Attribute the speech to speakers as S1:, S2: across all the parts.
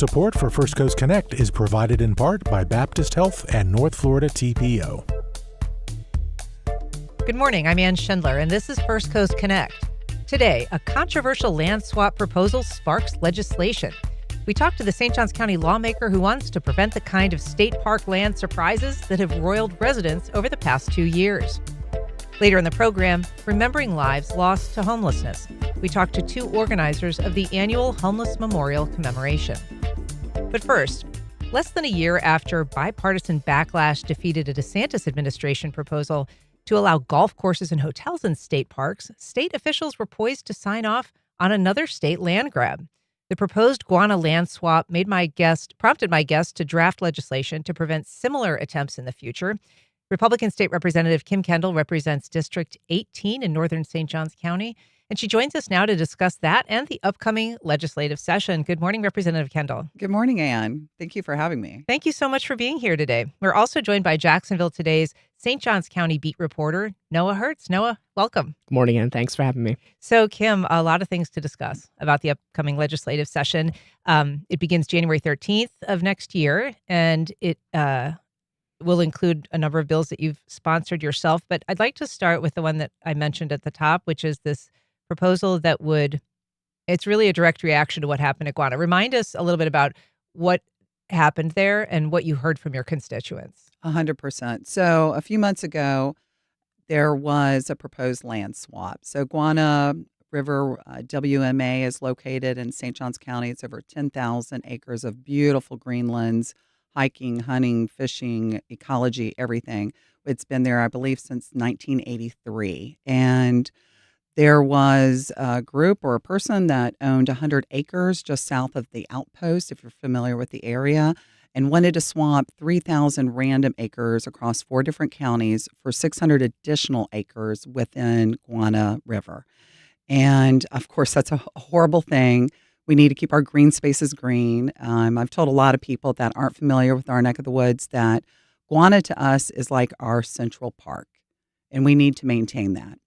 S1: Support for First Coast Connect is provided in part by Baptist Health and North Florida TPO.
S2: Good morning, I'm Ann Schindler, and this is First Coast Connect. Today, a controversial land swap proposal sparks legislation. We talked to the St. Johns County lawmaker who wants to prevent the kind of state park land surprises that have roiled residents over the past 2 years. Later in the program, remembering lives lost to homelessness. We talked to two organizers of the annual Homeless Memorial Commemoration. But first, less than a year after bipartisan backlash defeated a DeSantis administration proposal to allow golf courses and hotels in state parks, state officials were poised to sign off on another state land grab. The proposed Guana land swap prompted my guest to draft legislation to prevent similar attempts in the future. Republican State Representative Kendall represents District 18 in northern St. Johns County, and she joins us now to discuss that and the upcoming legislative session. Good morning, Representative Kendall.
S3: Good morning, Ann. Thank you for having me.
S2: Thank you so much for being here today. We're also joined by Jacksonville Today's St. Johns County beat reporter, Noah Hertz. Noah, welcome.
S4: Good morning, Ann. Thanks for having me.
S2: So, Kim, a lot of things to discuss about the upcoming legislative session. It begins January 13th of next year, and it will include a number of bills that you've sponsored yourself. But I'd like to start with the one that I mentioned at the top, which is this proposal that it's really a direct reaction to what happened at Guana. Remind us a little bit about what happened there and what you heard from your constituents.
S3: 100%. So a few months ago, there was a proposed land swap. So Guana River WMA is located in St. Johns County. It's over 10,000 acres of beautiful greenlands, hiking, hunting, fishing, ecology, everything. It's been there, I believe, since 1983. And there was a group or a person that owned 100 acres just south of the outpost, if you're familiar with the area, and wanted to swap 3,000 random acres across 4 different counties for 600 additional acres within Guana River. And, of course, that's a horrible thing. We need to keep our green spaces green. I've told a lot of people that aren't familiar with our neck of the woods that Guana to us is like our Central Park, and we need to maintain that.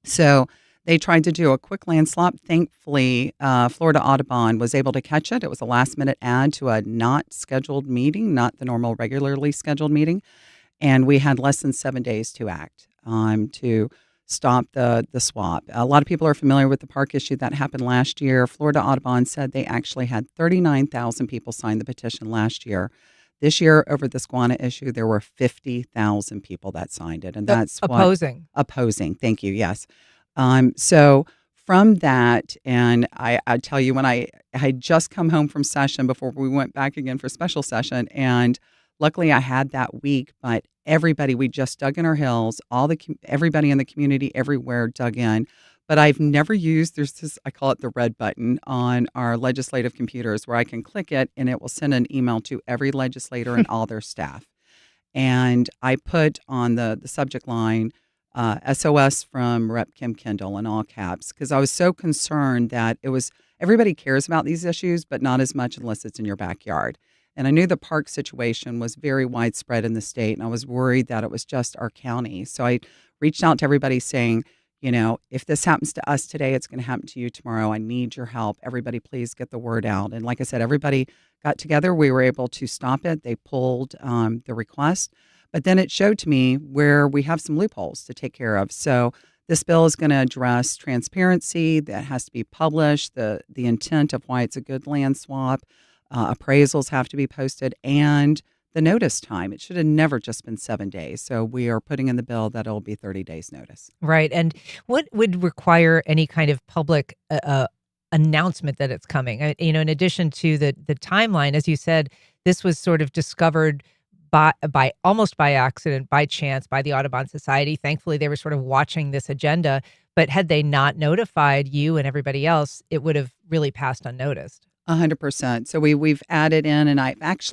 S3: So they tried to do a quick land swap. Thankfully, Florida Audubon was able to catch it. It was a last-minute ad to a not scheduled meeting, not the normal regularly scheduled meeting, and we had less than 7 days to act to stop the swap. A lot of people are familiar with the park issue that happened last year. Florida Audubon said they actually had 39,000 people sign the petition last year. This year, over this Guana issue, there were 50,000 people that signed it, and that's
S2: opposing.
S3: Opposing. Thank you. Yes. So from that, and I tell you, when I had just come home from session before we went back again for special session, and luckily I had that week, but everybody, we just dug in our heels. Everybody in the community everywhere dug in. But I've never used, there's this, I call it the red button on our legislative computers where I can click it and it will send an email to every legislator and all their staff. And I put on the subject line, SOS from Rep. Kendall in all caps, because I was so concerned that everybody cares about these issues, but not as much unless it's in your backyard. And I knew the park situation was very widespread in the state, and I was worried that it was just our county. So I reached out to everybody saying, if this happens to us today, it's going to happen to you tomorrow. I need your help. Everybody, please get the word out. And like I said, everybody got together. We were able to stop it. They pulled the request. But then it showed to me where we have some loopholes to take care of. So this bill is going to address transparency that has to be published, the intent of why it's a good land swap. Appraisals have to be posted, and the notice time. It should have never just been 7 days. So we are putting in the bill that it'll be 30 days notice.
S2: Right. And what would require any kind of public announcement that it's coming? In addition to the timeline, as you said, this was sort of discovered by almost by accident, by chance, by the Audubon Society. Thankfully, they were sort of watching this agenda. But had they not notified you and everybody else, it would have really passed unnoticed.
S3: 100%. So we've added in, and I asked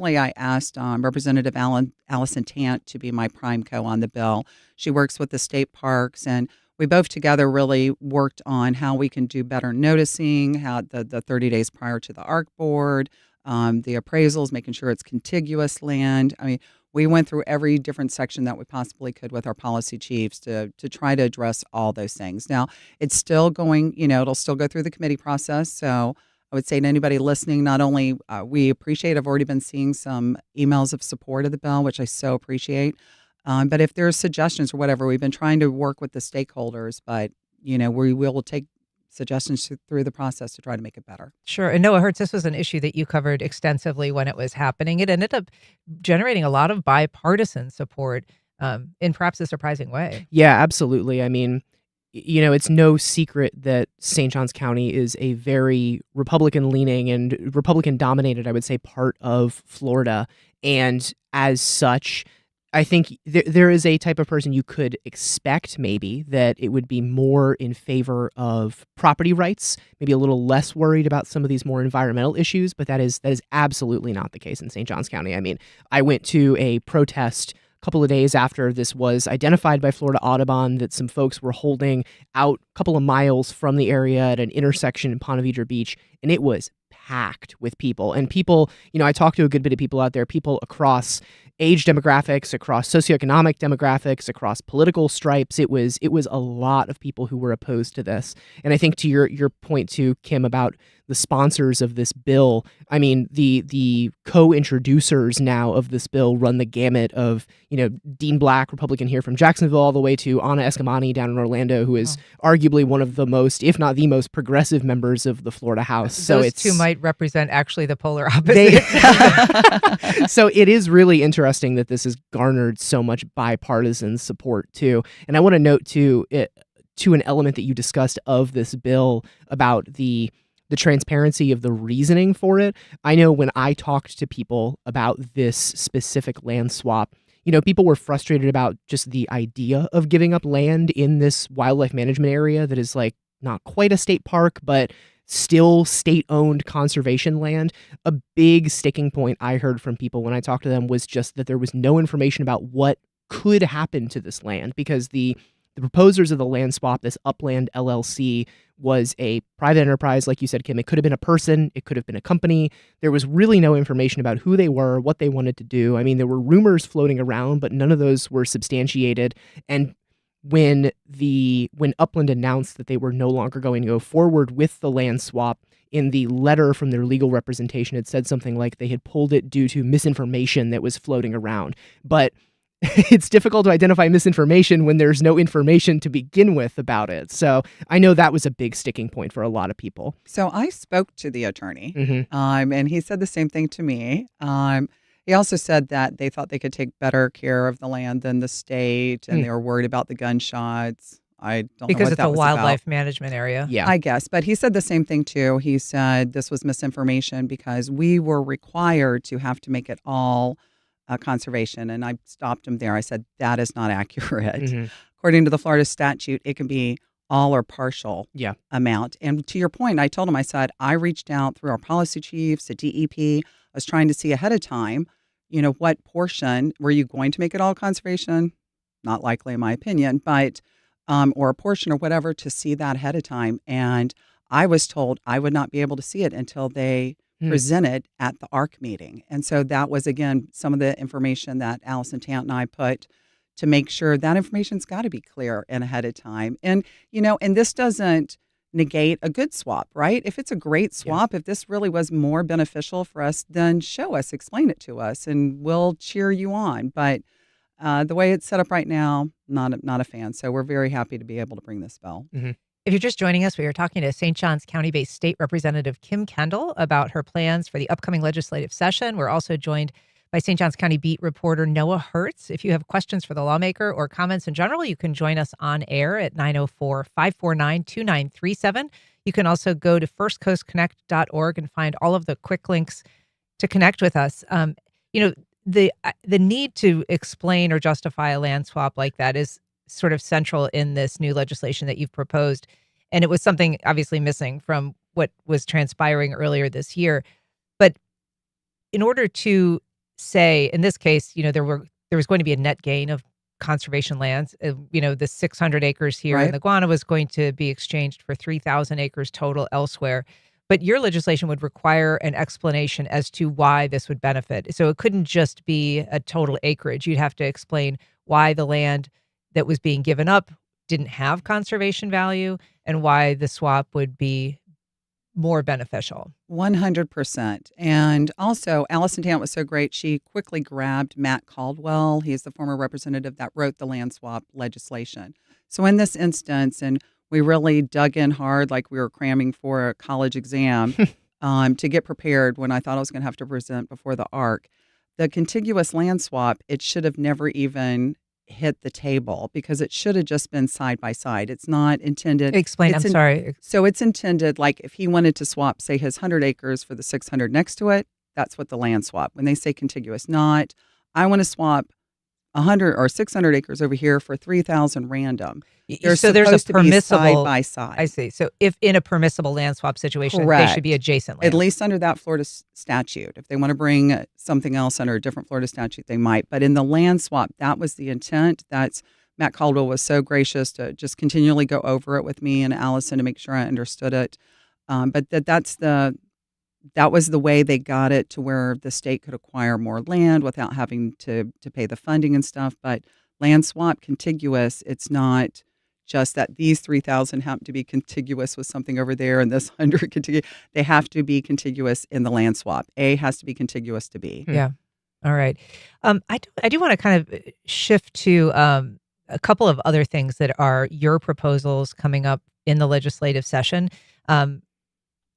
S3: Representative Allison Tant to be my prime co on the bill. She works with the state parks, and we both together really worked on how we can do better noticing, how the 30 days prior to the ARC board, the appraisals, making sure it's contiguous land. I mean, we went through every different section that we possibly could with our policy chiefs to try to address all those things. Now, it's still going, it'll still go through the committee process. So I would say to anybody listening, not only we appreciate, I've already been seeing some emails of support of the bill, which I so appreciate. But if there's suggestions or whatever, we've been trying to work with the stakeholders, but we will take suggestions through the process to try to make it better.
S2: Sure. And Noah Hertz, this was an issue that you covered extensively when it was happening. It ended up generating a lot of bipartisan support in perhaps a surprising way.
S4: Yeah, absolutely. I mean, it's no secret that St. Johns County is a very Republican-leaning and Republican-dominated, I would say, part of Florida. And as such, I think there is a type of person you could expect maybe that it would be more in favor of property rights, maybe a little less worried about some of these more environmental issues, but that is absolutely not the case in St. Johns County. I mean, I went to a protest a couple of days after this was identified by Florida Audubon that some folks were holding out a couple of miles from the area at an intersection in Ponte Vedra Beach, and it was packed with people. And people, I talked to a good bit of people out there, people across age demographics, across socioeconomic demographics, across political stripes. It was a lot of people who were opposed to this. And I think to your point too, Kim, about the sponsors of this bill, I mean, the co-introducers now of this bill run the gamut of, Dean Black, Republican here from Jacksonville, all the way to Anna Eskamani down in Orlando, who is arguably one of the most, if not the most progressive members of the Florida House. So
S2: Those two might represent actually the polar opposite.
S4: So it is really interesting that this has garnered so much bipartisan support too. And I want to note too, to an element that you discussed of this bill about the transparency of the reasoning for it. I know when I talked to people about this specific land swap, people were frustrated about just the idea of giving up land in this wildlife management area that is like not quite a state park, but still state-owned conservation land. A big sticking point I heard from people when I talked to them was just that there was no information about what could happen to this land, because the proposers of the land swap, this Upland LLC, was a private enterprise, like you said, Kim. It could have been a person, it could have been a company. There was really no information about who they were, what they wanted to do. I mean, there were rumors floating around, but none of those were substantiated. And when Upland announced that they were no longer going to go forward with the land swap, in the letter from their legal representation, it said something like they had pulled it due to misinformation that was floating around. But it's difficult to identify misinformation when there's no information to begin with about it. So I know that was a big sticking point for a lot of people.
S3: So I spoke to the attorney,
S4: Mm-hmm.
S3: and he said the same thing to me. He also said that they thought they could take better care of the land than the state, and they were worried about the gunshots. I don't know
S2: Because
S3: what
S2: it's
S3: that
S2: a
S3: was
S2: wildlife
S3: about.
S2: management area.
S4: Yeah.
S3: I guess. But he said the same thing too. He said this was misinformation because we were required to have to make it all conservation. And I stopped him there. I said, that is not accurate.
S4: Mm-hmm.
S3: According to the Florida statute, it can be all or partial
S4: Yeah.
S3: amount. And to your point, I told him, I said, I reached out through our policy chiefs, the DEP. I was trying to see ahead of time, what portion, were you going to make it all conservation? Not likely in my opinion, but, or a portion or whatever, to see that ahead of time. And I was told I would not be able to see it until they presented at the ARC meeting. And so that was, again, some of the information that Allison Tant and I put to make sure that information's got to be clear and ahead of time. And, and this doesn't negate a good swap, right? If it's a great swap, if this really was more beneficial for us, then show us, explain it to us, and we'll cheer you on. But the way it's set up right now, not a fan. So we're very happy to be able to bring this bill.
S4: Mm-hmm.
S2: If you're just joining us, we are talking to St. Johns County-based State Representative Kim Kendall about her plans for the upcoming legislative session. We're also joined by St. Johns County beat reporter Noah Hertz. If you have questions for the lawmaker or comments in general, you can join us on air at 904-549-2937. You can also go to firstcoastconnect.org and find all of the quick links to connect with us. The need to explain or justify a land swap like that is sort of central in this new legislation that you've proposed. And it was something obviously missing from what was transpiring earlier this year. But in order to say, in this case, there was going to be a net gain of conservation lands. The 600 acres here in the Guana was going to be exchanged for 3,000 acres total elsewhere. But your legislation would require an explanation as to why this would benefit. So it couldn't just be a total acreage. You'd have to explain why the land that was being given up didn't have conservation value and why the swap would be more beneficial.
S3: 100%. And also, Allison Tant was so great. She quickly grabbed Matt Caldwell. He is the former representative that wrote the land swap legislation. So in this instance, and we really dug in hard like we were cramming for a college exam to get prepared when I thought I was going to have to present before the ARC. The contiguous land swap, it should have never even hit the table because it should have just been side by side. It's not intended.
S2: Explain. I'm sorry.
S3: So it's intended like if he wanted to swap, say, his 100 acres for the 600 next to it, that's what the land swap. When they say contiguous, not I want to swap 100 or 600 acres over here for 3,000 random.
S2: So there's a permissible
S3: side by side.
S2: I see. So if in a permissible land swap situation,
S3: Correct.
S2: they should be adjacent land.
S3: At least under that Florida statute. If they want to bring something else under a different Florida statute, they might. But in the land swap, that was the intent. That's Matt Caldwell was so gracious to just continually go over it with me and Allison to make sure I understood it. But that was the way they got it to where the state could acquire more land without having to pay the funding and stuff. But land swap contiguous, it's not just that these 3,000 happen to be contiguous with something over there and this 100 contiguous. They have to be contiguous in the land swap. A has to be contiguous to B.
S2: Yeah. All right. I do want to kind of shift to a couple of other things that are your proposals coming up in the legislative session.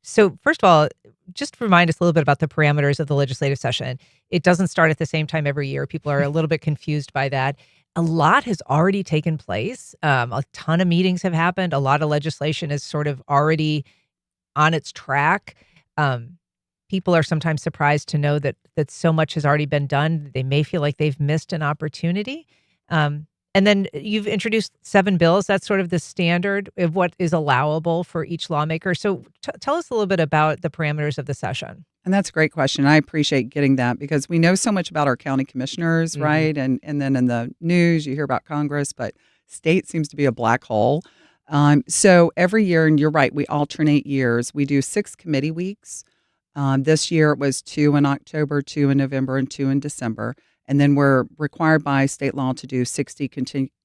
S2: So first of all, just remind us a little bit about the parameters of the legislative session. It doesn't start at the same time every year. People are a little bit confused by that. A lot has already taken place. A ton of meetings have happened. A lot of legislation is sort of already on its track. People are sometimes surprised to know that so much has already been done. They may feel like they've missed an opportunity. And then you've introduced 7 bills. That's sort of the standard of what is allowable for each lawmaker. So tell us a little bit about the parameters of the session.
S3: And that's a great question. I appreciate getting that because we know so much about our county commissioners,
S2: Mm-hmm.
S3: right? And then in the news, you hear about Congress, but state seems to be a black hole. So every year, and you're right, we alternate years. We do 6 committee weeks. This year it was 2 in October, 2 in November, and 2 in December. And then we're required by state law to do 60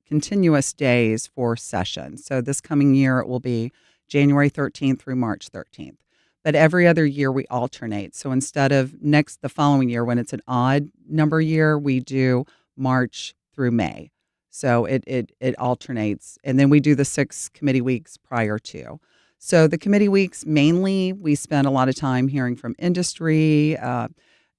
S3: continuous days for session. So this coming year, it will be January 13th through March 13th. But every other year we alternate. So instead of the following year, when it's an odd number year, we do March through May. So it alternates. And then we do the 6 committee weeks prior to. So the committee weeks, mainly we spend a lot of time hearing from industry.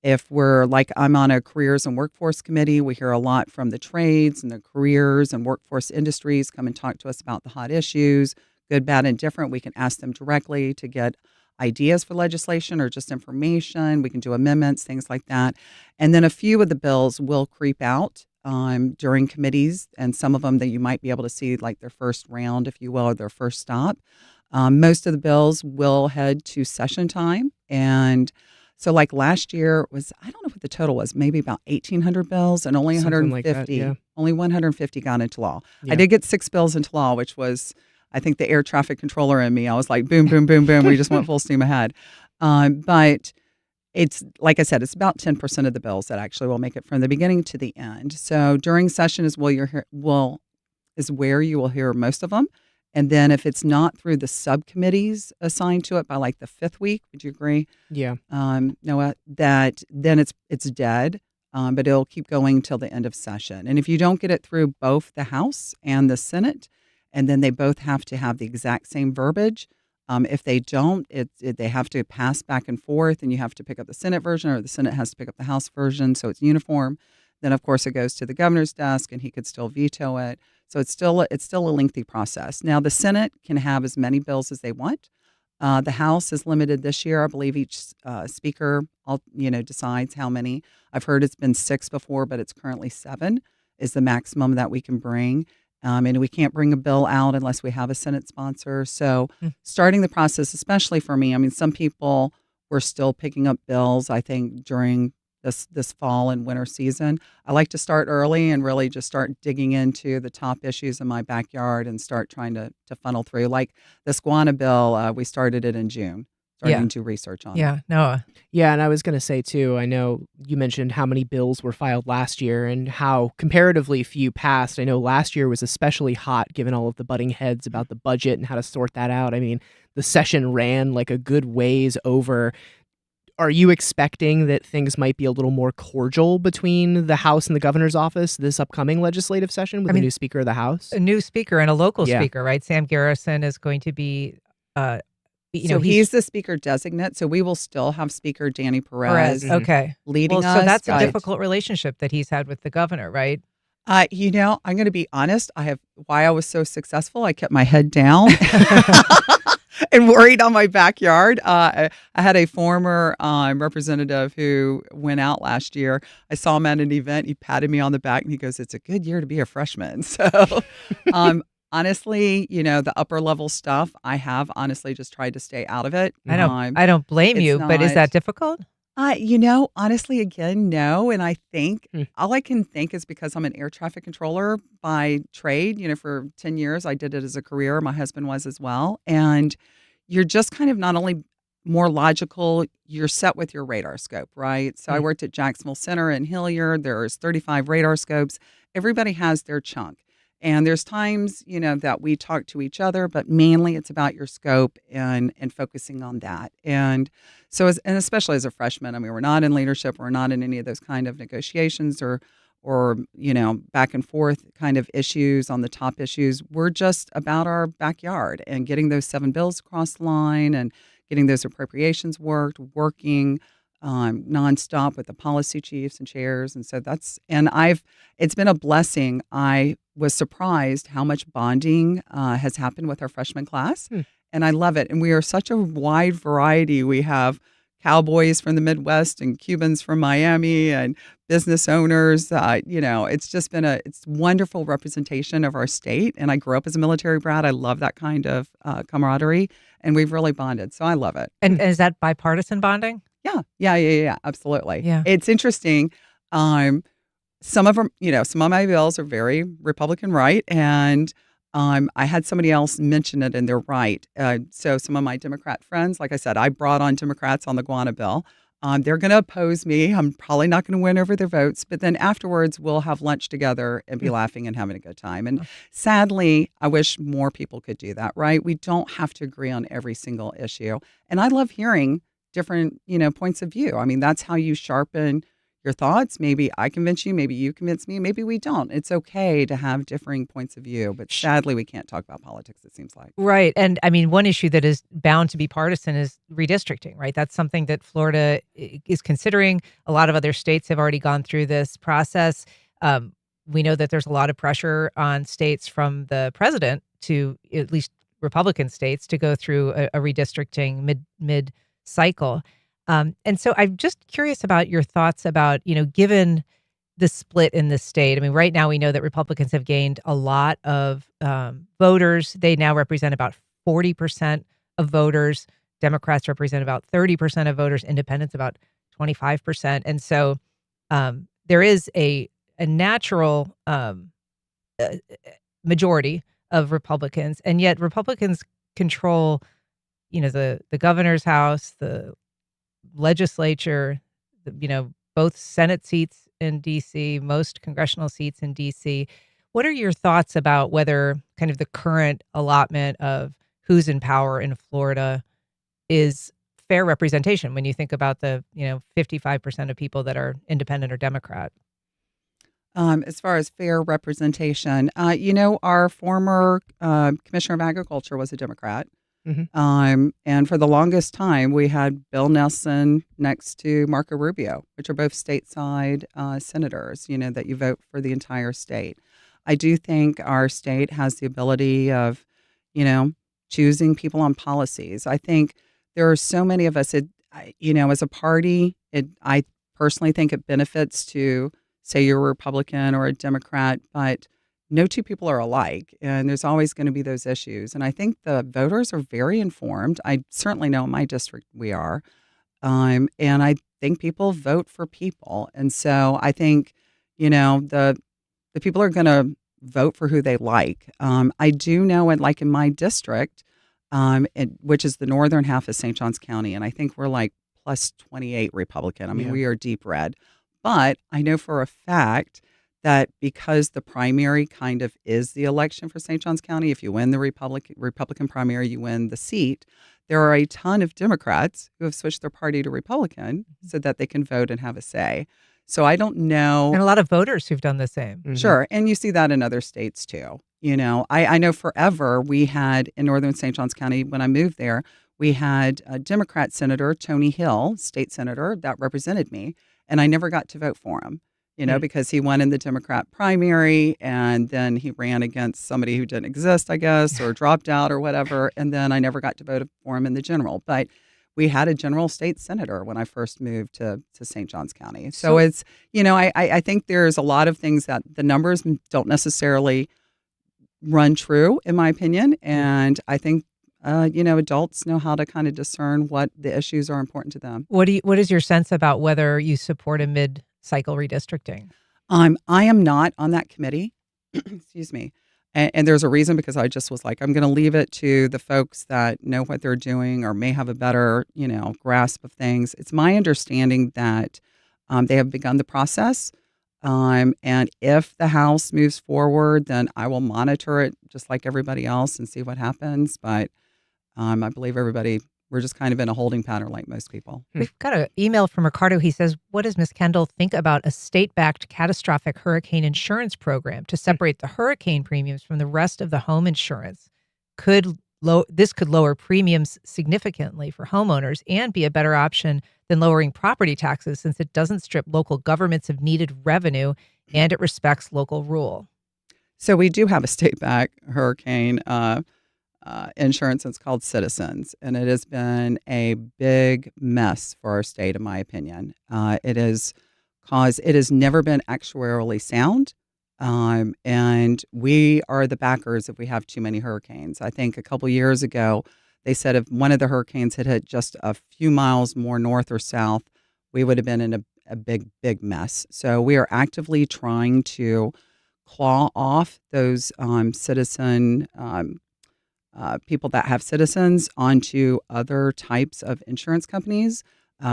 S3: If we're like I'm on a careers and workforce committee, we hear a lot from the trades and the careers and workforce industries come and talk to us about the hot issues, good, bad, and different. We can ask them directly to get ideas for legislation or just information. We can do amendments, things like that. And then a few of the bills will creep out during committees, and some of them that you might be able to see like their first round, if you will, or their first stop. Most of the bills will head to session time. And so like last year was, I don't know what the total was, maybe about 1,800 bills and only
S4: Something
S3: 150,
S4: like that, yeah.
S3: only 150 got into law.
S4: Yeah.
S3: I did get 6 bills into law, which was, I think the air traffic controller in me, I was like, boom, boom, boom, boom. We just went full steam ahead. But it's, like I said, it's about 10% of the bills that actually will make it from the beginning to the end. So during session is where you will hear most of them. And then if it's not through the subcommittees assigned to it by like the 5th week, would you agree?
S4: Yeah.
S3: Noah, that then it's dead, but it'll keep going till the end of session. And if you don't get it through both the House and the Senate, and then they both have to have the exact same verbiage, if they don't, they have to pass back and forth, and you have to pick up the Senate version, or the Senate has to pick up the House version, so it's uniform. Then, of course, it goes to the governor's desk, and he could still veto it. So it's still a lengthy process. Now, the Senate can have as many bills as they want. The House is limited this year. I believe each speaker, decides how many. I've heard it's been 6 before, but it's currently 7 is the maximum that we can bring. And we can't bring a bill out unless we have a Senate sponsor. So starting the process, especially for me, I mean, some people were still picking up bills, I think, during this fall and winter season. I like to start early and really just start digging into the top issues in my backyard and start trying to funnel through. Like this Guana bill, we started it in June. starting
S2: Yeah.
S3: to do research on it.
S2: Yeah, Noah.
S4: Yeah, and I was going to say too, I know you mentioned how many bills were filed last year and how comparatively few passed. I know last year was especially hot given all of the butting heads about the budget and how to sort that out. I mean, the session ran like a good ways over. Are you expecting that things might be a little more cordial between the House and the governor's office this upcoming legislative session with the new Speaker of the House?
S2: A new speaker and a local
S4: Yeah.
S2: speaker, right? Sam Garrison is going to be,
S3: So he's the speaker designate. So we will still have Speaker Danny Perez,
S2: Okay.
S3: leading
S2: Well,
S3: us.
S2: so that's a
S3: but,
S2: difficult relationship that he's had with the governor, right?
S3: I'm going to be honest. Why I was so successful, I kept my head down and worried on my backyard. I had a former representative who went out last year. I saw him at an event. He patted me on the back and he goes, "It's a good year to be a freshman." So, honestly, the upper level stuff, I have honestly just tried to stay out of it.
S2: I don't blame you, but is that difficult?
S3: Honestly, again, no. And I think all I can think is because I'm an air traffic controller by trade. For 10 years, I did it as a career. My husband was as well. And you're just kind of not only more logical, you're set with your radar scope, right? So I worked at Jacksonville Center in Hilliard. There's 35 radar scopes. Everybody has their chunk. And there's times, that we talk to each other, but mainly it's about your scope and focusing on that. And so, and especially as a freshman, I mean, we're not in leadership, we're not in any of those kind of negotiations or back and forth kind of issues on the top issues. We're just about our backyard and getting those 7 bills across the line and getting those appropriations working nonstop with the policy chiefs and chairs. And so it's been a blessing. I was surprised how much bonding has happened with our freshman class. And I love it. And we are such a wide variety. We have cowboys from the Midwest and Cubans from Miami and business owners. It's just been it's wonderful representation of our state. And I grew up as a military brat. I love that kind of camaraderie. And we've really bonded. So I love it.
S2: And is that bipartisan bonding?
S3: Yeah, absolutely.
S2: Yeah.
S3: It's interesting. Some of them, some of my bills are very Republican right, and I had somebody else mention it, and they're right. So some of my Democrat friends, like I said, I brought on Democrats on the Guana bill. They're going to oppose me. I'm probably not going to win over their votes, but then afterwards we'll have lunch together and be laughing and having a good time. And sadly, I wish more people could do that, right? We don't have to agree on every single issue. And I love hearing different, points of view. I mean, that's how you sharpen your thoughts. Maybe I convince you, maybe you convince me, maybe we don't. It's okay to have differing points of view, but sadly we can't talk about politics, it seems like.
S2: Right. And I mean, one issue that is bound to be partisan is redistricting, right? That's something that Florida is considering. A lot of other states have already gone through this process. We know that there's a lot of pressure on states from the president to, at least Republican states, to go through a redistricting mid cycle. And so I'm just curious about your thoughts about, given the split in the state. I mean, right now we know that Republicans have gained a lot of voters. They now represent about 40% of voters. Democrats represent about 30% of voters. Independents about 25%. And so there is a natural majority of Republicans, and yet Republicans control, the governor's house, the legislature, both Senate seats in D.C., most congressional seats in D.C. What are your thoughts about whether kind of the current allotment of who's in power in Florida is fair representation when you think about the 55% of people that are independent or Democrat?
S3: As far as fair representation, our former Commissioner of Agriculture was a Democrat.
S4: Mm-hmm.
S3: And for the longest time, we had Bill Nelson next to Marco Rubio, which are both stateside senators, that you vote for the entire state. I do think our state has the ability of, choosing people on policies. I think there are so many of us, as a party, I personally think it benefits to say you're a Republican or a Democrat, but no two people are alike, and there's always going to be those issues. And I think the voters are very informed. I certainly know in my district we are. And I think people vote for people. And so I think, the people are going to vote for who they like. I do know, like in my district, which is the northern half of St. Johns County. And I think we're like plus 28 Republican. I mean, we are deep red. But I know for a fact that because the primary kind of is the election for St. Johns County, if you win the Republican primary, you win the seat. There are a ton of Democrats who have switched their party to Republican so that they can vote and have a say. So I don't know.
S2: And a lot of voters who've done the same.
S3: Mm-hmm. Sure. And you see that in other states too. You know, I know forever we had in northern St. Johns County, when I moved there, we had a Democrat Senator, Tony Hill, state senator, that represented me. And I never got to vote for him, you know, because he won in the Democrat primary and then he ran against somebody who didn't exist, I guess, or dropped out or whatever. And then I never got to vote for him in the general. But we had a general state senator when I first moved to St. Johns County. So it's, you know, I think there's a lot of things that the numbers don't necessarily run true, in my opinion. And I think, you know, adults know how to kind of discern what the issues are important to them.
S2: What is your sense about whether you support a mid-cycle redistricting?
S3: I am not on that committee. Excuse me. And there's a reason, because I just was like, I'm going to leave it to the folks that know what they're doing or may have a better, you know, grasp of things. It's my understanding that they have begun the process. And if the House moves forward, then I will monitor it just like everybody else and see what happens. But I believe we're just kind of in a holding pattern like most people.
S2: We've got an email from Ricardo. He says, what does Ms. Kendall think about a state-backed catastrophic hurricane insurance program to separate the hurricane premiums from the rest of the home insurance? This could lower premiums significantly for homeowners and be a better option than lowering property taxes, since it doesn't strip local governments of needed revenue and it respects local rule.
S3: So we do have a state-backed hurricane insurance. It's called Citizens, and it has been a big mess for our state, in my opinion. It has never been actuarially sound. And we are the backers if we have too many hurricanes. I think a couple years ago, they said if one of the hurricanes had hit just a few miles more north or south, we would have been in a big, big mess. So we are actively trying to claw off those citizen people that have Citizens onto other types of insurance companies.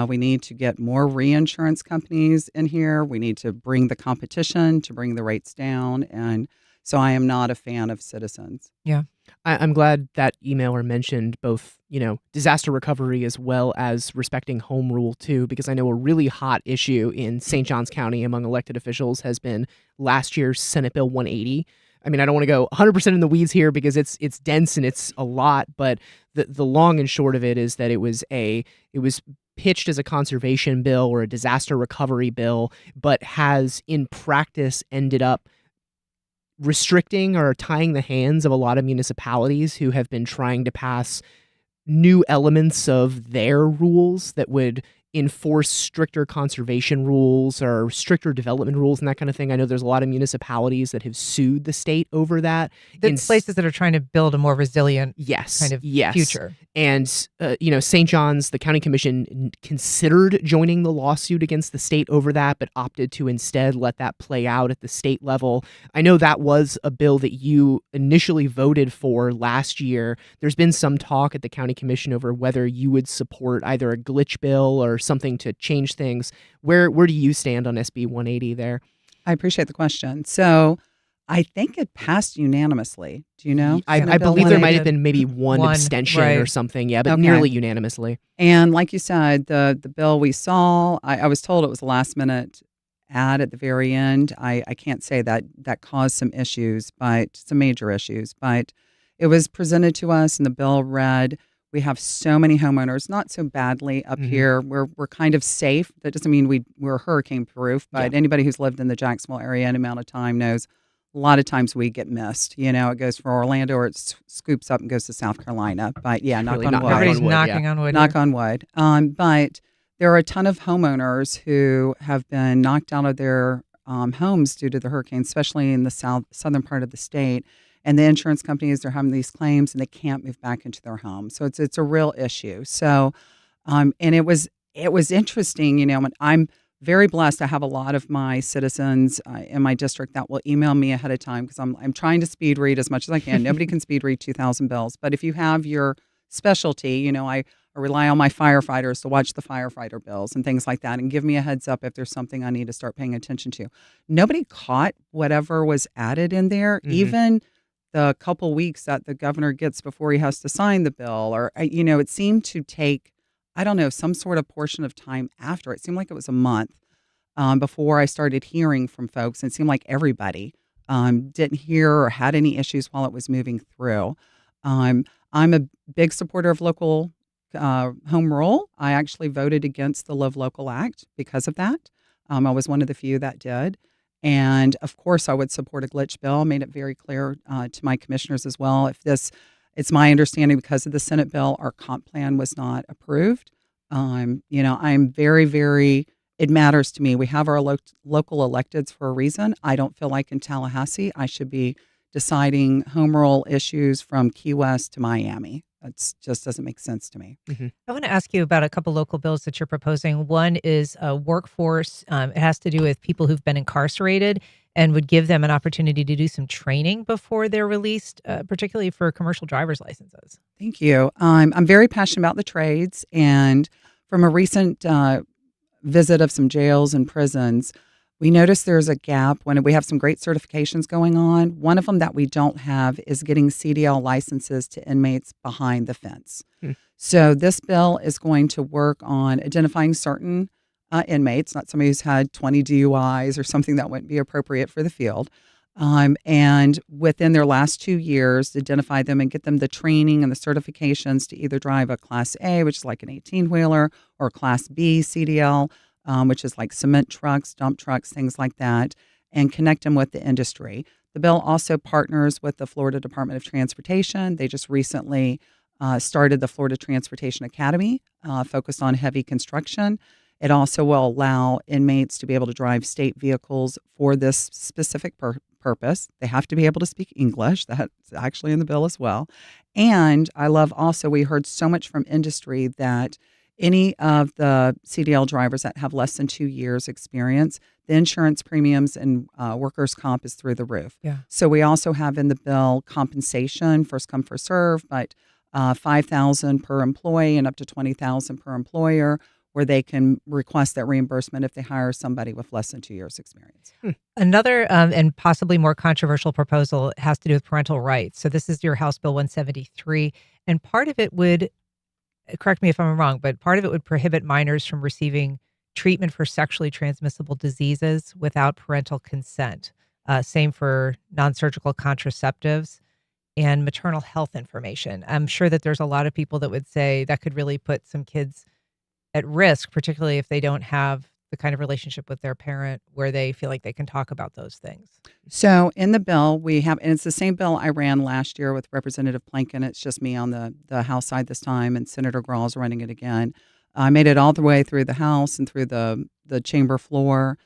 S3: We need to get more reinsurance companies in here. We need to bring the competition to bring the rates down. And so I am not a fan of Citizens.
S2: Yeah.
S4: I'm glad that emailer mentioned both, you know, disaster recovery as well as respecting home rule too, because I know a really hot issue in St. Johns County among elected officials has been last year's Senate Bill 180. I mean, I don't want to go 100% in the weeds here because it's dense and it's a lot, but the long and short of it is that it was pitched as a conservation bill or a disaster recovery bill, but has in practice ended up restricting or tying the hands of a lot of municipalities who have been trying to pass new elements of their rules that would enforce stricter conservation rules or stricter development rules and that kind of thing. I know there's a lot of municipalities that have sued the state over that.
S2: The places that are trying to build a more resilient kind of
S4: yes.
S2: future.
S4: And, you know, St. John's, the county commission considered joining the lawsuit against the state over that, but opted to instead let that play out at the state level. I know that was a bill that you initially voted for last year. There's been some talk at the county commission over whether you would support either a glitch bill or something to change things. Where do you stand on SB 180 there?
S3: I appreciate the question. So I think it passed unanimously. Do you know?
S4: I believe there might have been maybe one abstention or something. Yeah, but nearly unanimously.
S3: And like you said, the bill we saw, I was told it was a last minute ad at the very end. I can't say that caused some issues, but some major issues. But it was presented to us and the bill read, we have so many homeowners, not so badly up here. We're kind of safe. That doesn't mean we're hurricane proof, but anybody who's lived in the Jacksonville area any amount of time knows a lot of times we get missed. You know, it goes from Orlando or it scoops up and goes to South Carolina. But yeah, knock on wood.
S2: Everybody's knocking on wood.
S3: Knock on wood. But there are a ton of homeowners who have been knocked out of their homes due to the hurricane, especially in the southern part of the state. And the insurance companies are having these claims and they can't move back into their home. So it's a real issue. So, and it was interesting, you know, and I'm very blessed. I have a lot of my citizens in my district that will email me ahead of time because I'm trying to speed read as much as I can. Nobody can speed read 2,000 bills. But if you have your specialty. I rely on my firefighters to watch the firefighter bills and things like that and give me a heads up if there's something I need to start paying attention to. Nobody caught whatever was added in there, even the couple weeks that the governor gets before he has to sign the bill. Or, it seemed to take, I don't know, some sort of portion of time after. It seemed like it was a month before I started hearing from folks. And it seemed like everybody didn't hear or had any issues while it was moving through. I'm a big supporter of local home rule. I actually voted against the Live Local Act because of that. I was one of the few that did. And of course, I would support a glitch bill. Made it very clear to my commissioners as well. It's my understanding because of the Senate bill, our comp plan was not approved. I'm very, very, it matters to me. We have our local electeds for a reason. I don't feel like in Tallahassee, I should be deciding home rule issues from Key West to Miami. That just doesn't make sense to me.
S2: I want to ask you about a couple local bills that you're proposing. One is workforce. It has to do with people who've been incarcerated and would give them an opportunity to do some training before they're released, particularly for commercial driver's licenses.
S3: Thank you. I'm very passionate about the trades. And from a recent visit of some jails and prisons, we noticed there's a gap when we have some great certifications going on. One of them that we don't have is getting CDL licenses to inmates behind the fence. So this bill is going to work on identifying certain inmates, not somebody who's had 20 DUIs or something that wouldn't be appropriate for the field. And within their last 2 years, identify them and get them the training and the certifications to either drive a Class A, which is like an 18-wheeler, or Class B CDL, which is like cement trucks, dump trucks, things like that, and connect them with the industry. The bill also partners with the Florida Department of Transportation. They just recently started the Florida Transportation Academy, focused on heavy construction. It also will allow inmates to be able to drive state vehicles for this specific purpose. They have to be able to speak English. That's actually in the bill as well. And I love also, we heard so much from industry that any of the CDL drivers that have less than 2 years experience, the insurance premiums and workers' comp is through the roof.
S2: Yeah.
S3: So we also have in the bill compensation, first come, first serve, but $5,000 per employee and up to $20,000 per employer, where they can request that reimbursement if they hire somebody with less than 2 years experience.
S2: Another and possibly more controversial proposal has to do with parental rights. So this is your House Bill 173, and part of it would, correct me if I'm wrong, but part of it would prohibit minors from receiving treatment for sexually transmissible diseases without parental consent. Same for non-surgical contraceptives and maternal health information. I'm sure that there's a lot of people that would say that could really put some kids at risk, particularly if they don't have the kind of relationship with their parent where they feel like they can talk about those things.
S3: So in the bill, we have, and it's the same bill I ran last year with Representative Plankin. It's just me on the House side this time, and Senator Graw's running it again. I made it all the way through the House and through the chamber floor.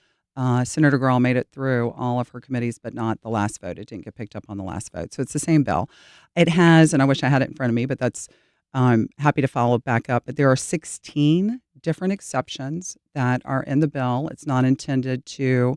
S3: Senator Grawl made it through all of her committees, but not the last vote. It didn't get picked up on the last vote. So it's the same bill. It has, and I wish I had it in front of me, but that's happy to follow back up. But there are 16 different exceptions that are in the bill. It's not intended to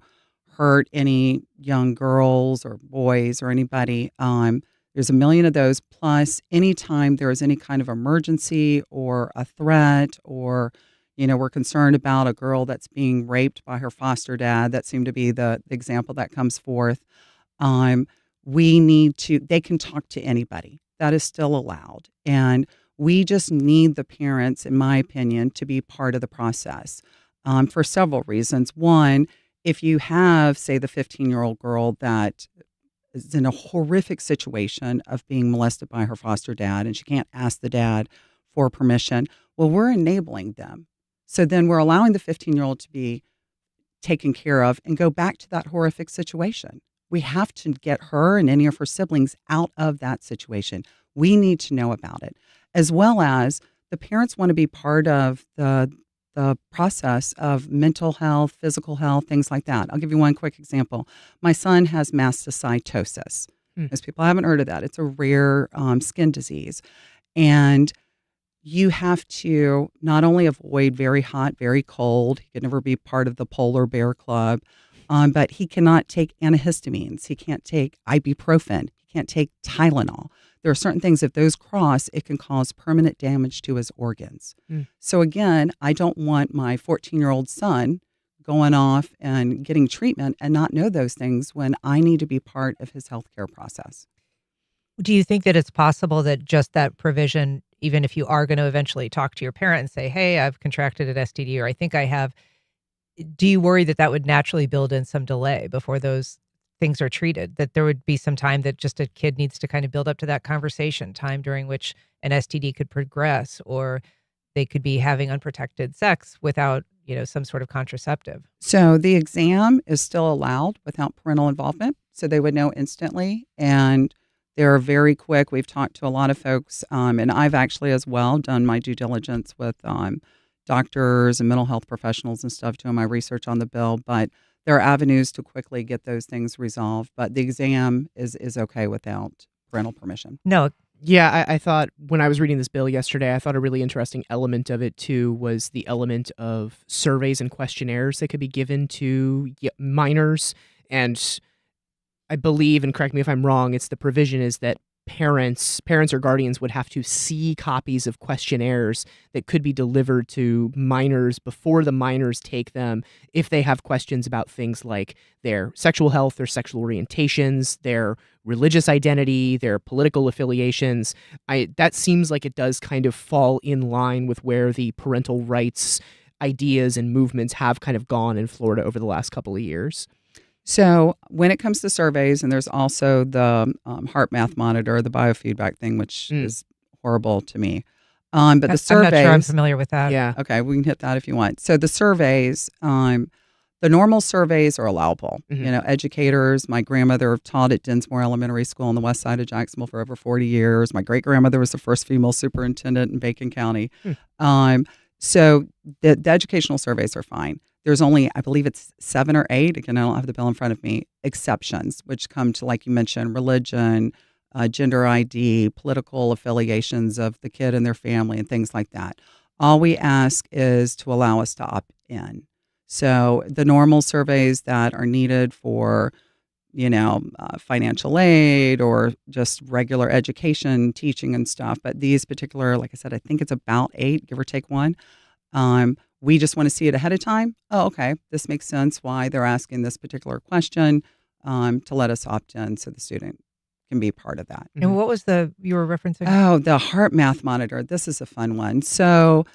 S3: hurt any young girls or boys or anybody. There's a million of those. Plus, anytime there is any kind of emergency or a threat, or we're concerned about a girl that's being raped by her foster dad. That seemed to be the example that comes forth. They can talk to anybody. That is still allowed. And we just need the parents, in my opinion, to be part of the process for several reasons. One, if you have, say, the 15-year-old girl that is in a horrific situation of being molested by her foster dad, and she can't ask the dad for permission, well, we're enabling them. So then we're allowing the 15-year-old to be taken care of and go back to that horrific situation. We have to get her and any of her siblings out of that situation. We need to know about it, as well as the parents want to be part of the process of mental health, physical health, things like that. I'll give you one quick example. My son has mastocytosis. Most people haven't heard of that. It's a rare skin disease. And you have to not only avoid very hot, very cold. He could never be part of the polar bear club, but he cannot take antihistamines. He can't take ibuprofen. He can't take Tylenol. There are certain things, if those cross, it can cause permanent damage to his organs. So again, I don't want my 14-year-old son going off and getting treatment and not know those things when I need to be part of his healthcare process.
S2: Do you think that it's possible that just that provision, even if you are going to eventually talk to your parent and say, hey, I've contracted an STD, or I think I have, do you worry that that would naturally build in some delay before those things are treated, that there would be some time that just a kid needs to kind of build up to that conversation, time during which an STD could progress, or they could be having unprotected sex without, some sort of contraceptive?
S3: So the exam is still allowed without parental involvement. So they would know instantly, and they're very quick. We've talked to a lot of folks, and I've actually as well done my due diligence with doctors and mental health professionals and stuff, doing my research on the bill. But there are avenues to quickly get those things resolved. But the exam is okay without parental permission.
S2: No.
S4: Yeah, I thought when I was reading this bill yesterday, I thought a really interesting element of it too was the element of surveys and questionnaires that could be given to minors. And I believe, and correct me if I'm wrong, it's the provision is that parents or guardians would have to see copies of questionnaires that could be delivered to minors before the minors take them if they have questions about things like their sexual health, their sexual orientations, their religious identity, their political affiliations. That seems like it does kind of fall in line with where the parental rights ideas and movements have kind of gone in Florida over the last couple of years.
S3: So when it comes to surveys, and there's also the heart math monitor, the biofeedback thing, which is horrible to me. But the surveys,
S2: I'm not sure I'm familiar with that.
S4: Yeah.
S3: Okay, we can hit that if you want. So the surveys, the normal surveys are allowable. Educators, my grandmother taught at Dinsmore Elementary School on the west side of Jacksonville for over 40 years. My great-grandmother was the first female superintendent in Bacon County. So the educational surveys are fine. There's only, I believe it's 7 or 8, again, I don't have the bill in front of me, exceptions, which come to, like you mentioned, religion, gender ID, political affiliations of the kid and their family, and things like that. All we ask is to allow us to opt in. So the normal surveys that are needed for, financial aid or just regular education, teaching and stuff, but these particular, like I said, I think it's about 8, give or take 1. We just want to see it ahead of time. Oh, okay. This makes sense why they're asking this particular question to let us opt in so the student can be part of that.
S2: And what was you were referencing?
S3: Oh, the heart math monitor. This is a fun one. So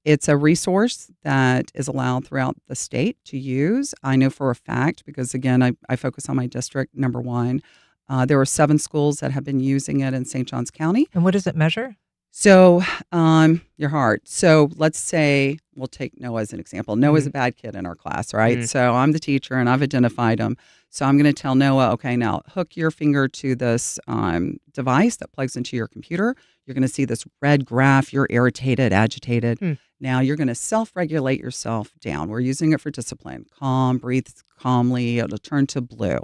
S3: it's a resource that is allowed throughout the state to use. I know for a fact, because again, I focus on my district, number 1. There are 7 schools that have been using it in St. Johns County.
S2: And what does it measure?
S3: So your heart. So let's say we'll take Noah as an example. Noah's a bad kid in our class, right? So I'm the teacher and I've identified him. So I'm going to tell Noah, okay, now hook your finger to this device that plugs into your computer. You're going to see this red graph. You're irritated, agitated. Now you're going to self-regulate yourself down. We're using it for discipline. Calm, breathe calmly. It'll turn to blue.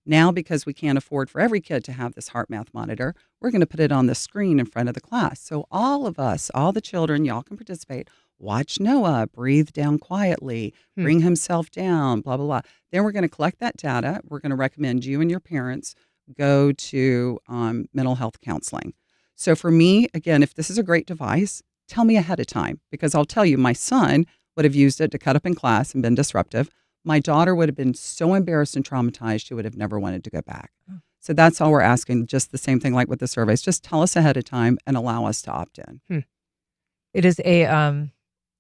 S3: Now, because we can't afford for every kid to have this heart math monitor, we're going to put it on the screen in front of the class. So all of us, all the children, y'all can participate. Watch Noah breathe down quietly, bring himself down, blah, blah, blah. Then we're going to collect that data. We're going to recommend you and your parents go to mental health counseling. So for me, again, if this is a great device, tell me ahead of time, because I'll tell you, my son would have used it to cut up in class and been disruptive. My daughter would have been so embarrassed and traumatized, she would have never wanted to go back. So that's all we're asking, just the same thing like with the surveys. Just tell us ahead of time and allow us to opt in.
S2: It is a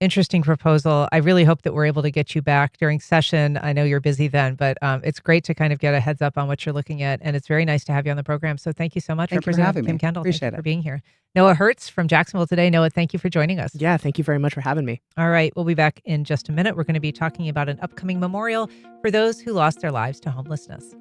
S2: interesting proposal. I really hope that we're able to get you back during session. I know you're busy then, but it's great to kind of get a heads up on what you're looking at. And it's very nice to have you on the program. So thank you so much,
S3: Thank you for having
S2: Kim
S3: me.
S2: Kendall.
S3: Appreciate
S2: Thank you
S3: it.
S2: for being here. Noah Hertz from Jacksonville today. Noah, thank you for joining us.
S4: Yeah, thank you very much for having me.
S2: All right, we'll be back in just a minute. We're going to be talking about an upcoming memorial for those who lost their lives to homelessness.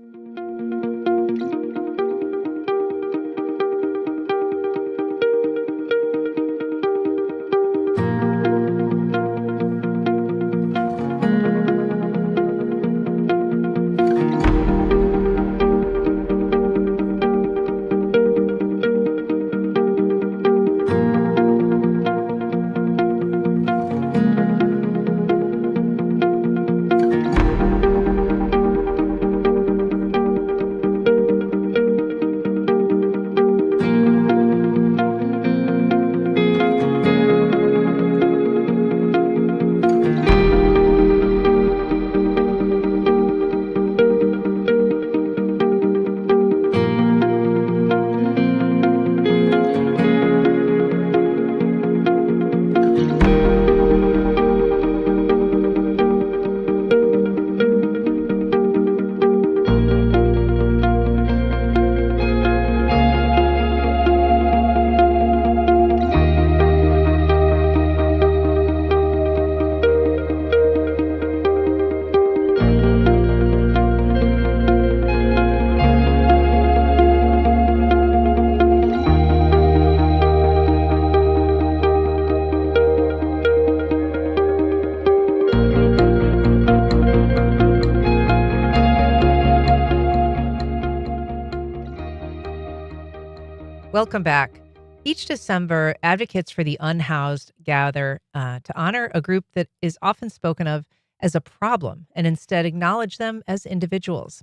S2: Welcome back. Each December, advocates for the unhoused gather to honor a group that is often spoken of as a problem and instead acknowledge them as individuals.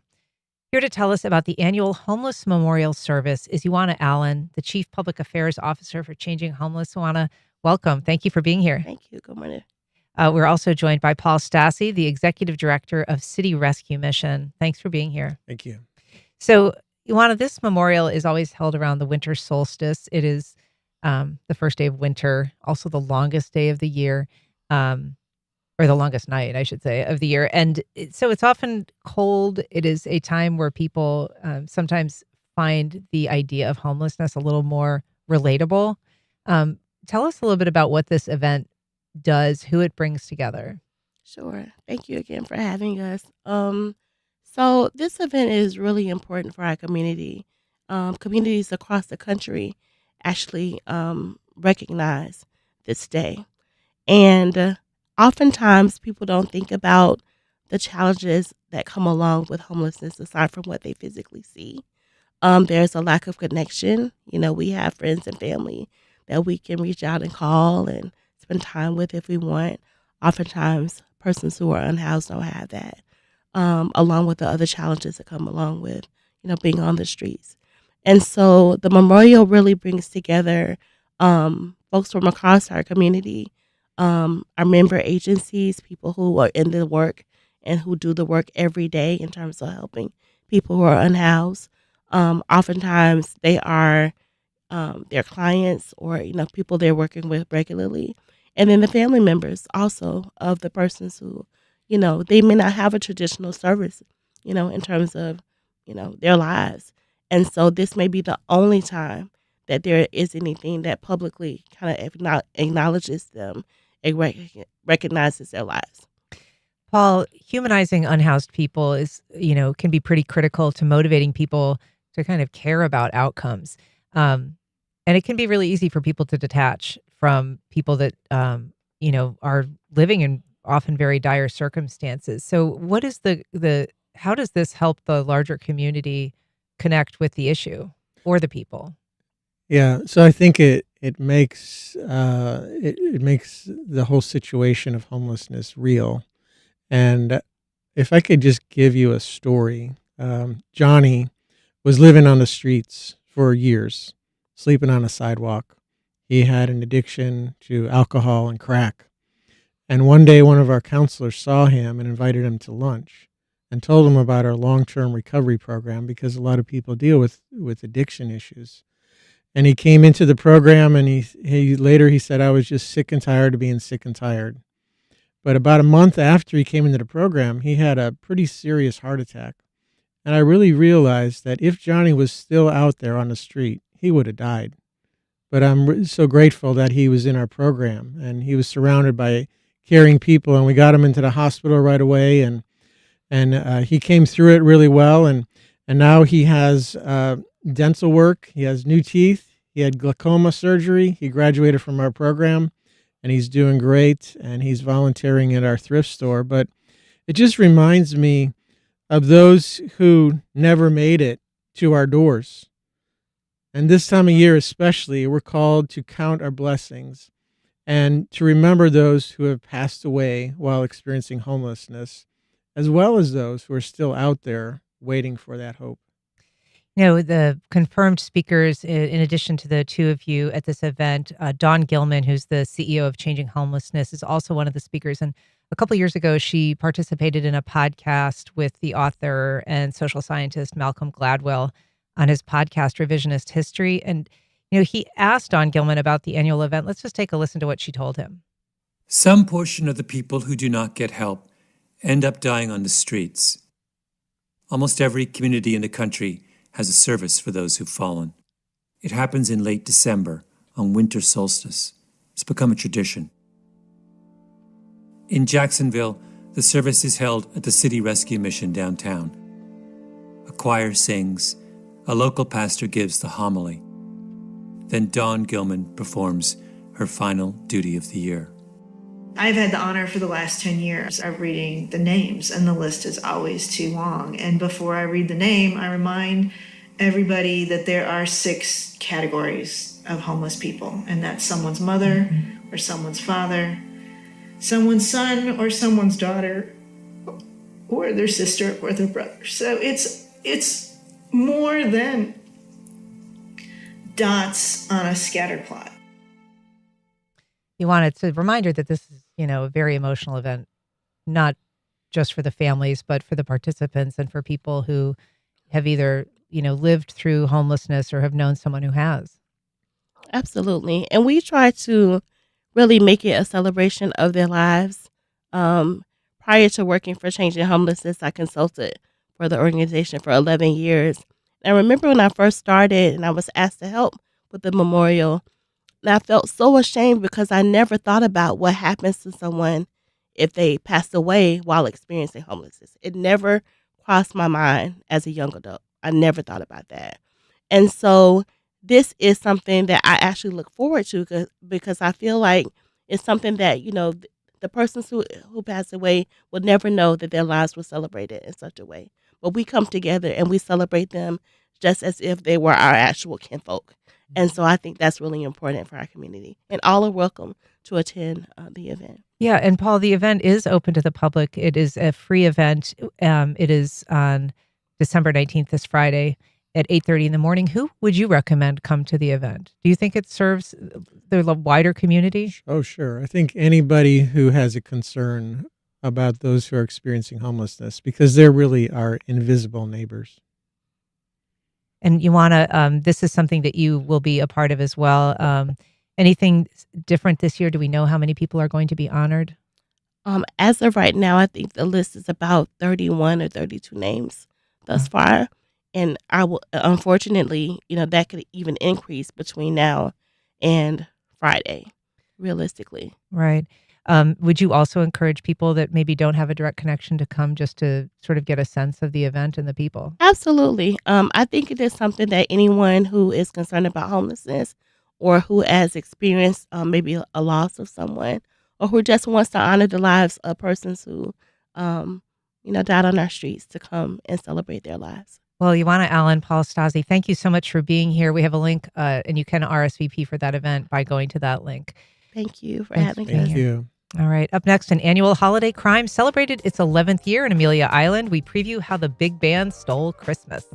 S2: Here to tell us about the annual Homeless Memorial Service is Guana Allen, the Chief Public Affairs Officer for Changing Homeless. Guana, welcome. Thank you for being here.
S5: Thank you. Good morning.
S2: We're also joined by Paul Stassi, the Executive Director of City Rescue Mission. Thanks for being here.
S6: Thank you.
S2: So, Guana, this memorial is always held around the winter solstice. It is the first day of winter, also the longest day of the year, or the longest night, I should say, of the year. And so it's often cold. It is a time where people sometimes find the idea of homelessness a little more relatable. Tell us a little bit about what this event does, who it brings together.
S5: Sure. Thank you again for having us. So this event is really important for our community. Communities across the country actually recognize this day. And oftentimes people don't think about the challenges that come along with homelessness aside from what they physically see. There's a lack of connection. You know, we have friends and family that we can reach out and call and spend time with if we want. Oftentimes, persons who are unhoused don't have that, along with the other challenges that come along with, being on the streets. And so the memorial really brings together folks from across our community, our member agencies, people who are in the work and who do the work every day in terms of helping people who are unhoused. Oftentimes they are their clients or, people they're working with regularly. And then the family members also of the persons who, they may not have a traditional service, in terms of, their lives. And so this may be the only time that there is anything that publicly kind of acknowledges them and recognizes their lives.
S2: Paul, humanizing unhoused people is, can be pretty critical to motivating people to kind of care about outcomes. And it can be really easy for people to detach from people that, are living in often very dire circumstances. So what is how does this help the larger community connect with the issue or the people?
S6: Yeah, so I think it makes it makes the whole situation of homelessness real. And if I could just give you a story, Johnny was living on the streets for years, sleeping on a sidewalk. He had an addiction to alcohol and crack. And one day, one of our counselors saw him and invited him to lunch and told him about our long-term recovery program because a lot of people deal with addiction issues. And he came into the program and he said, I was just sick and tired of being sick and tired. But about a month after he came into the program, he had a pretty serious heart attack. And I really realized that if Johnny was still out there on the street, he would have died. But I'm so grateful that he was in our program and he was surrounded by caring people, and we got him into the hospital right away, and he came through it really well, and now he has dental work, he has new teeth, he had glaucoma surgery, he graduated from our program, and he's doing great, and he's volunteering at our thrift store. But it just reminds me of those who never made it to our doors. And this time of year especially, we're called to count our blessings and to remember those who have passed away while experiencing homelessness, as well as those who are still out there waiting for that hope.
S2: The confirmed speakers, in addition to the two of you at this event, Dawn Gilman, who's the CEO of Changing Homelessness, is also one of the speakers. And a couple of years ago, she participated in a podcast with the author and social scientist Malcolm Gladwell on his podcast, Revisionist History. And, he asked Dawn Gilman about the annual event. Let's just take a listen to what she told him.
S7: Some portion of the people who do not get help end up dying on the streets. Almost every community in the country has a service for those who've fallen. It happens in late December on winter solstice. It's become a tradition. In Jacksonville, the service is held at the City Rescue Mission downtown. A choir sings, a local pastor gives the homily. Then Dawn Gilman performs her final duty of the year.
S8: I've had the honor for the last 10 years of reading the names, and the list is always too long. And before I read the name, I remind everybody that there are 6 categories of homeless people, and that's someone's mother or someone's father, someone's son or someone's daughter, or their sister or their brother. So it's more than dots on a scatter plot.
S2: Guana, it's a reminder that this is, a very emotional event, not just for the families, but for the participants and for people who have either, lived through homelessness or have known someone who has.
S5: Absolutely. And we try to really make it a celebration of their lives. Prior to working for Changing Homelessness, I consulted for the organization for 11 years. And I remember when I first started and I was asked to help with the memorial, and I felt so ashamed because I never thought about what happens to someone if they passed away while experiencing homelessness. It never crossed my mind as a young adult. I never thought about that. And so this is something that I actually look forward to because I feel like it's something that, the persons who passed away will never know that their lives were celebrated in such a way. But we come together and we celebrate them just as if they were our actual kinfolk. And so I think that's really important for our community. And all are welcome to attend the event.
S2: Yeah, and Paul, the event is open to the public. It is a free event. It is on December 19th, this Friday, at 8:30 in the morning. Who would you recommend come to the event? Do you think it serves the wider community?
S6: Oh, sure. I think anybody who has a concern about those who are experiencing homelessness, because they're really our invisible neighbors.
S2: And Guana, this is something that you will be a part of as well. Anything different this year? Do we know how many people are going to be honored?
S5: As of right now, I think the list is about 31 or 32 names thus far. And I will, unfortunately, that could even increase between now and Friday, realistically.
S2: Right. Would you also encourage people that maybe don't have a direct connection to come just to sort of get a sense of the event and the people?
S5: Absolutely. I think it is something that anyone who is concerned about homelessness or who has experienced maybe a loss of someone or who just wants to honor the lives of persons who, died on our streets to come and celebrate their lives.
S2: Well, Guana Allen, Paul Stasi, thank you so much for being here. We have a link and you can RSVP for that event by going to that link.
S5: Thank you for
S2: Thanks
S5: having
S2: for
S5: us.
S6: Thank you.
S2: All right. Up next, an annual holiday crime celebrated its 11th year in Amelia Island. We preview how the big band stole Christmas.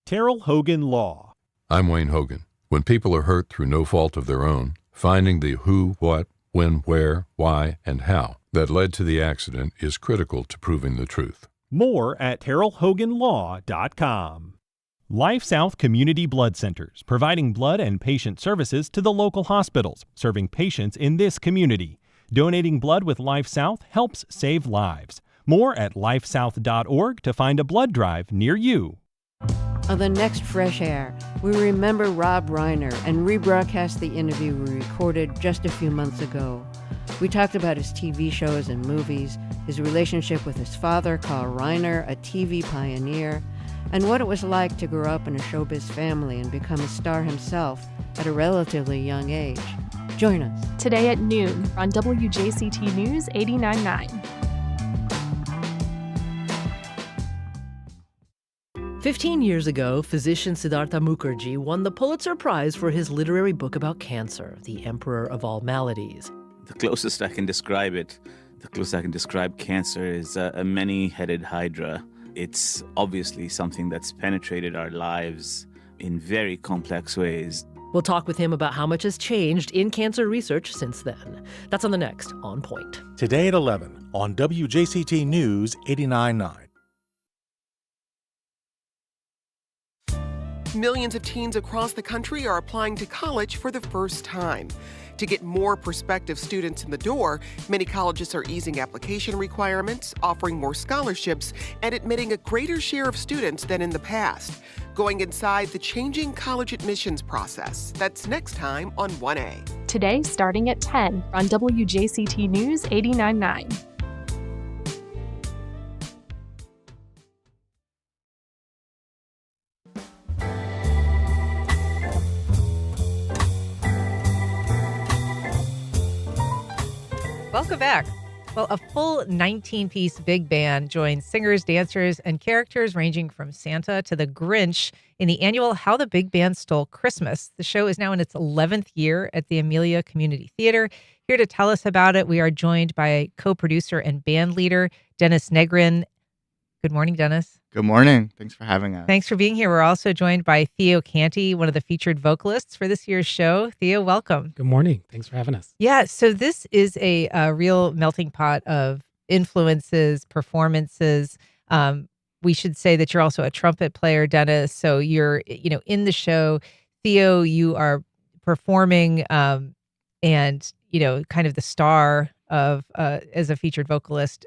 S9: Terrell Hogan Law.
S10: I'm Wayne Hogan. When people are hurt through no fault of their own, finding the who, what, when, where, why, and how that led to the accident is critical to proving the truth.
S9: More at TerrellHoganLaw.com. Life South Community Blood Centers, providing blood and patient services to the local hospitals, serving patients in this community. Donating blood with Life South helps save lives. More at lifesouth.org to find a blood drive near you.
S11: On the next Fresh Air, we remember Rob Reiner and rebroadcast the interview we recorded just a few months ago. We talked about his TV shows and movies, his relationship with his father, Carl Reiner, a TV pioneer, and what it was like to grow up in a showbiz family and become a star himself at a relatively young age. Join us.
S12: Today at noon on WJCT News 89.9.
S13: 15 years ago, physician Siddhartha Mukherjee won the Pulitzer Prize for his literary book about cancer, The Emperor of All Maladies.
S14: The closest I can describe cancer is a many-headed hydra. It's obviously something that's penetrated our lives in very complex ways.
S13: We'll talk with him about how much has changed in cancer research since then. That's on the next On Point.
S1: Today at 11 on WJCT News 89.9.
S15: millions of teens across the country are applying to college for the first time. To get more prospective students in the door, many colleges are easing application requirements, offering more scholarships, and admitting a greater share of students than in the past. Going inside the changing college admissions process. That's next time on 1A.
S12: Today, starting at 10 on WJCT News 89.9.
S2: Welcome back. Well, a full 19-piece big band joins singers, dancers, and characters ranging from Santa to the Grinch in the annual How the Big Band Stole Christmas. The show is now in its 11th year at the Amelia Community Theater. Here to tell us about it, we are joined by co-producer and band leader, Dennis Negrin. Good morning, Dennis.
S16: Good morning. Thanks for having us.
S2: Thanks for being here. We're also joined by Theo Canty, one of the featured vocalists for this year's show. Theo, welcome.
S17: Good morning. Thanks for having us.
S2: Yeah, so this is a real melting pot of influences, performances. We should say that you're also a trumpet player, Dennis. So you're, in the show. Theo, you are performing and, kind of the star of as a featured vocalist.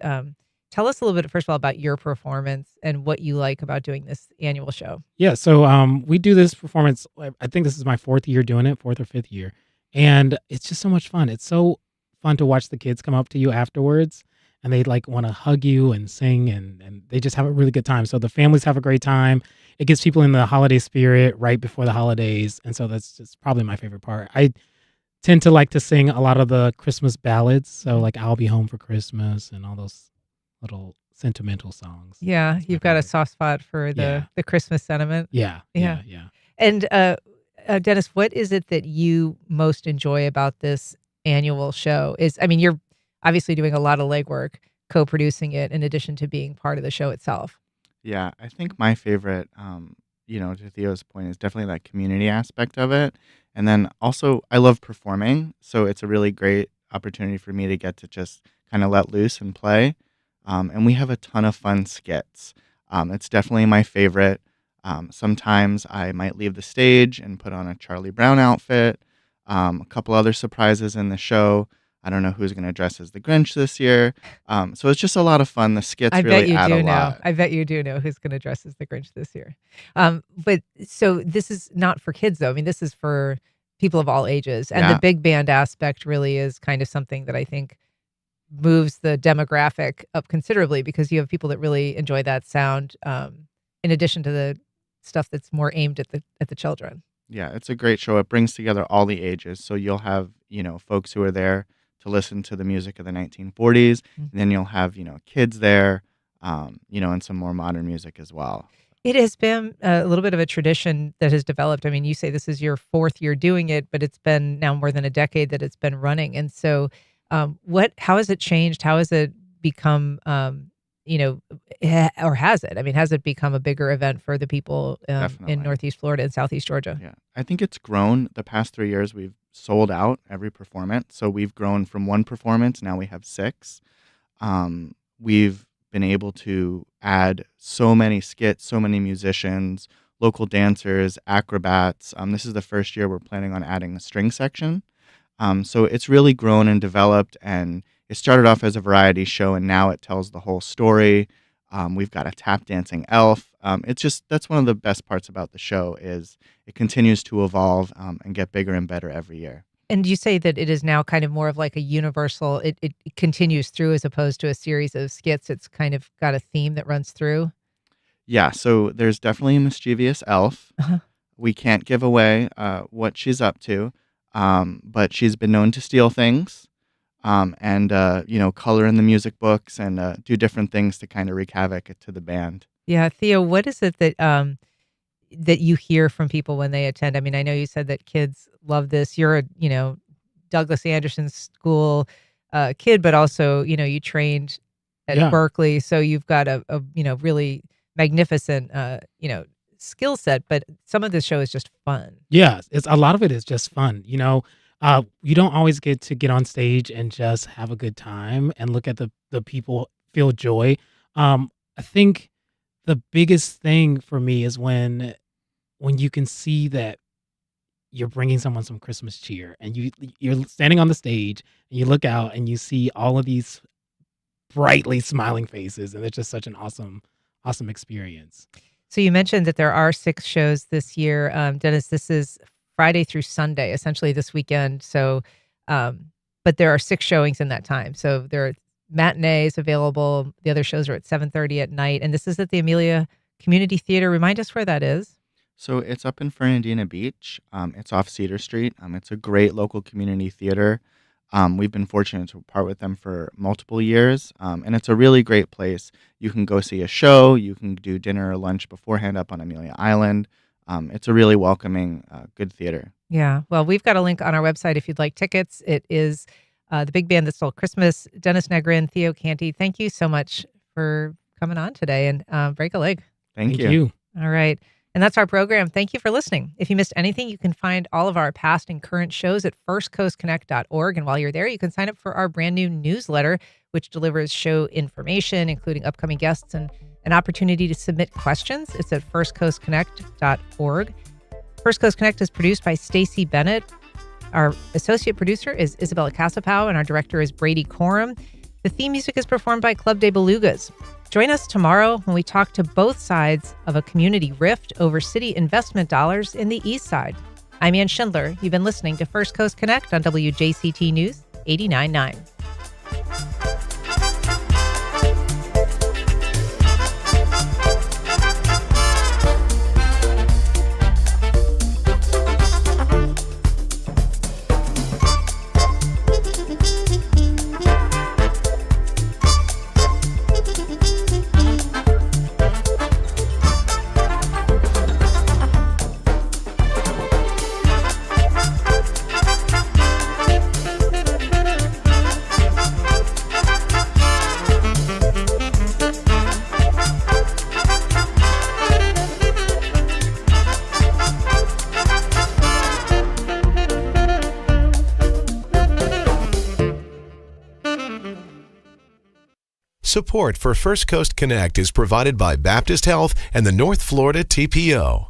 S2: Tell us a little bit, first of all, about your performance and what you like about doing this annual show.
S17: Yeah, so we do this performance. I think this is my fourth year doing it, fourth or fifth year. And it's just so much fun. It's so fun to watch the kids come up to you afterwards and they want to hug you and sing and they just have a really good time. So the families have a great time. It gets people in the holiday spirit right before the holidays. And so that's just probably my favorite part. I tend to like to sing a lot of the Christmas ballads. So I'll Be Home for Christmas and all those little sentimental songs.
S2: Yeah, you've got a soft spot for the Christmas sentiment.
S17: Yeah.
S2: And Dennis, what is it that you most enjoy about this annual show? You're obviously doing a lot of legwork, co-producing it, in addition to being part of the show itself.
S16: Yeah, I think my favorite, to Theo's point, is definitely that community aspect of it. And then also, I love performing, so it's a really great opportunity for me to get to just kind of let loose and play. And we have a ton of fun skits. It's definitely my favorite. Sometimes I might leave the stage and put on a Charlie Brown outfit. A couple other surprises in the show. I don't know who's going to dress as the Grinch this year. So it's just a lot of fun. The skits really add a lot.
S2: I bet you do know who's going to dress as the Grinch this year. But so this is not for kids, though. This is for people of all ages. And the big band aspect really is kind of something that I think moves the demographic up considerably, because you have people that really enjoy that sound, in addition to the stuff that's more aimed at the children.
S16: Yeah, it's a great show. It brings together all the ages. So you'll have, folks who are there to listen to the music of the 1940s, and then you'll have, kids there, and some more modern music as well.
S2: It has been a little bit of a tradition that has developed. You say this is your fourth year doing it, but it's been now more than a decade that it's been running. And so how has it changed? How has it become, or has it? Has it become a bigger event for the people in Northeast Florida and Southeast Georgia?
S16: Yeah, I think it's grown. The past 3 years, we've sold out every performance. So we've grown from one performance. Now we have 6. We've been able to add so many skits, so many musicians, local dancers, acrobats. This is the first year we're planning on adding a string section. So it's really grown and developed, and it started off as a variety show, and now it tells the whole story. We've got a tap dancing elf. That's one of the best parts about the show is it continues to evolve and get bigger and better every year.
S2: And you say that it is now kind of more of like a universal, it continues through as opposed to a series of skits. It's kind of got a theme that runs through.
S16: Yeah, so there's definitely a mischievous elf. We can't give away what she's up to. But she's been known to steal things, and color in the music books and do different things to kind of wreak havoc to the band.
S2: Yeah, Theo, what is it that that you hear from people when they attend? I know you said that kids love this. You're a Douglas Anderson School kid, but also you trained at Berkeley, so you've got a really magnificent skill set, but some of this show is just fun.
S17: Yeah, a lot of it is just fun. You don't always get to get on stage and just have a good time and look at the people feel joy. I think the biggest thing for me is when when you can see that you're bringing someone some Christmas cheer, and you're standing on the stage and you look out and you see all of these brightly smiling faces, and it's just such an awesome experience.
S2: So you mentioned that there are 6 shows this year. Dennis, this is Friday through Sunday, essentially this weekend. So, but there are 6 showings in that time. So there are matinees available. The other shows are at 7:30 at night. And this is at the Amelia Community Theater. Remind us where that is.
S16: So it's up in Fernandina Beach. It's off Cedar Street. It's a great local community theater. We've been fortunate to part with them for multiple years, and it's a really great place. You can go see a show. You can do dinner or lunch beforehand up on Amelia Island. It's a really welcoming, good theater.
S2: Yeah. Well, we've got a link on our website if you'd like tickets. It is the big band that stole Christmas, Dennis Negrin, Theo Canty. Thank you so much for coming on today and break a leg.
S16: Thank you.
S2: All right. And that's our program. Thank you for listening. If you missed anything, you can find all of our past and current shows at firstcoastconnect.org. And while you're there, you can sign up for our brand new newsletter, which delivers show information, including upcoming guests and an opportunity to submit questions. It's at firstcoastconnect.org. First Coast Connect is produced by Stacey Bennett. Our associate producer is Isabella Casapow, and our director is Brady Coram. The theme music is performed by Club de Belugas. Join us tomorrow when we talk to both sides of a community rift over city investment dollars in the East Side. I'm Ann Schindler. You've been listening to First Coast Connect on WJCT News 89.9.
S18: Support for First Coast Connect is provided by Baptist Health and the North Florida TPO.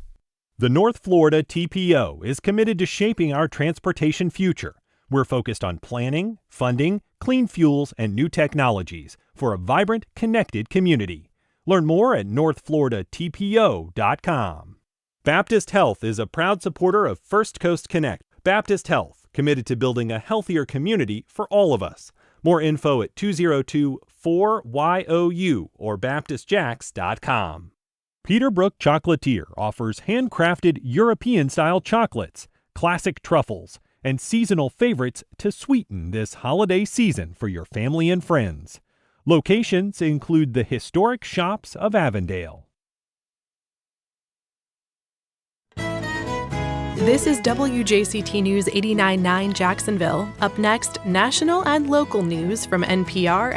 S9: The North Florida TPO is committed to shaping our transportation future. We're focused on planning, funding, clean fuels, and new technologies for a vibrant, connected community. Learn more at northfloridatpo.com. Baptist Health is a proud supporter of First Coast Connect. Baptist Health, committed to building a healthier community for all of us. More info at 202-4YOU or baptistjacks.com. Peterbrook Chocolatier offers handcrafted European-style chocolates, classic truffles, and seasonal favorites to sweeten this holiday season for your family and friends. Locations include the historic shops of Avondale.
S12: This is WJCT News 89.9 Jacksonville. Up next, national and local news from NPR